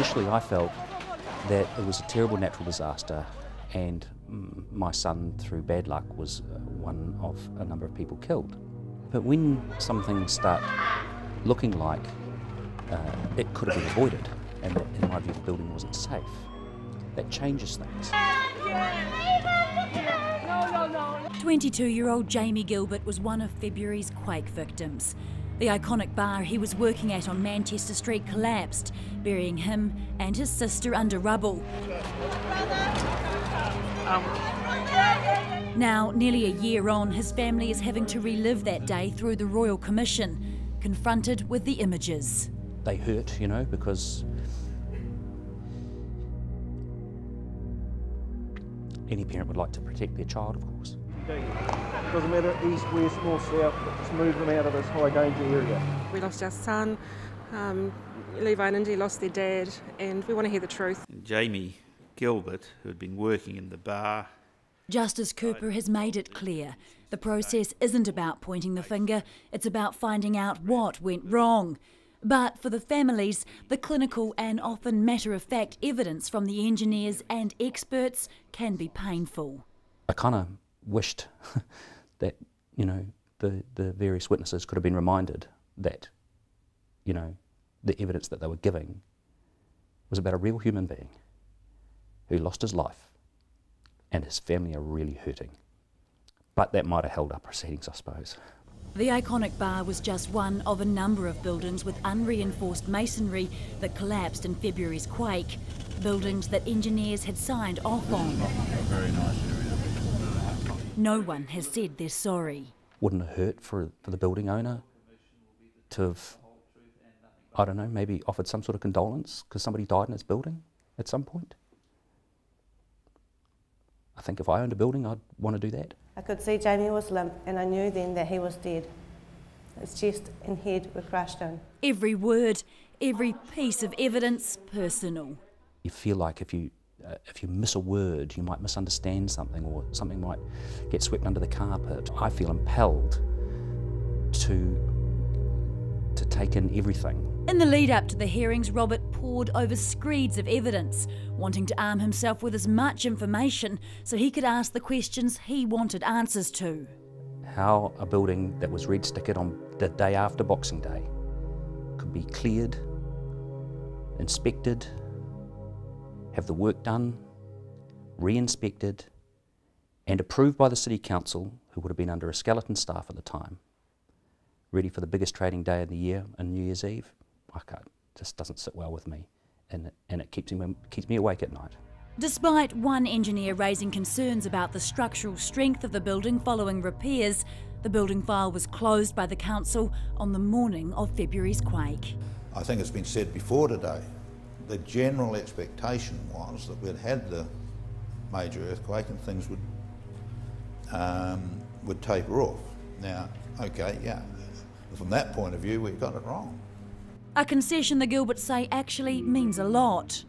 Initially I felt that it was a terrible natural disaster and my son, through bad luck, was one of a number of people killed. But when some things start looking like it could have been avoided, and that, in my view, the building wasn't safe, that changes things. 22-year-old Jamie Gilbert was one of February's quake victims. The iconic bar he was working at on Manchester Street collapsed, burying him and his sister under rubble. Now, nearly a year on, his family is having to relive that day through the Royal Commission, confronted with the images. They hurt, you know, because any parent would like to protect their child, of course. It doesn't matter east, west, north, south, but just move them out of this high danger area. We lost our son, Levi and Indy lost their dad, and we want to hear the truth. Jamie Gilbert, who had been working in the bar. Justice Cooper has made it clear. The process isn't about pointing the finger, it's about finding out what went wrong. But for the families, the clinical and often matter-of-fact evidence from the engineers and experts can be painful. I kind of wished that, you know, the various witnesses could have been reminded that, you know, the evidence that they were giving was about a real human being who lost his life, and his family are really hurting. But that might have held up proceedings, I suppose. The iconic bar was just one of a number of buildings with unreinforced masonry that collapsed in February's quake. Buildings that engineers had signed off on. No one has said they're sorry. Wouldn't it hurt for the building owner to have, I don't know, maybe offered some sort of condolence because somebody died in his building at some point? I think if I owned a building, I'd want to do that. I could see Jamie was limp, and I knew then that he was dead. His chest and head were crushed in. Every word, every piece of evidence, personal. You feel like if you miss a word, you might misunderstand something, or something might get swept under the carpet. I feel impelled to take in everything. In the lead up to the hearings, Robert pored over screeds of evidence, wanting to arm himself with as much information so he could ask the questions he wanted answers to. How a building that was red stickered on the day after Boxing Day could be cleared, inspected, have the work done, re-inspected, and approved by the City Council, who would have been under a skeleton staff at the time, ready for the biggest trading day of the year on New Year's Eve. Just doesn't sit well with me, and it keeps me awake at night. Despite one engineer raising concerns about the structural strength of the building following repairs, the building file was closed by the council on the morning of February's quake. I think it's been said before today, the general expectation was that we'd had the major earthquake and things would taper off. Now, okay, yeah, from that point of view, we got it wrong. A concession the Gilberts say actually means a lot.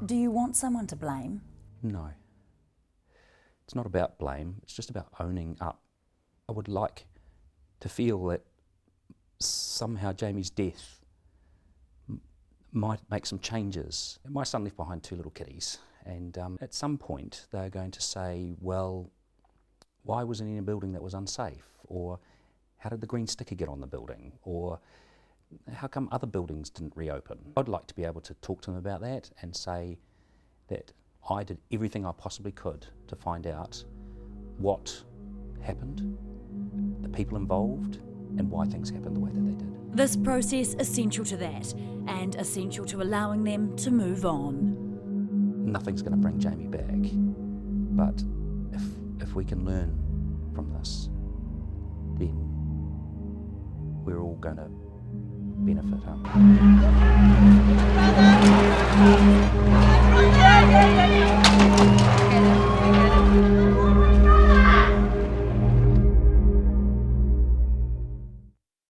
Do you want someone to blame? No. It's not about blame, it's just about owning up. I would like to feel that somehow Jamie's death might make some changes. My son left behind 2 little kiddies, and at some point they're going to say, well, why was it in a building that was unsafe? Or how did the green sticker get on the building? Or how come other buildings didn't reopen? I'd like to be able to talk to them about that and say that I did everything I possibly could to find out what happened, the people involved, and why things happened the way that they did. This process essential to that, and essential to allowing them to move on. Nothing's going to bring Jamie back, but if we can learn from this, then we're all going to benefit.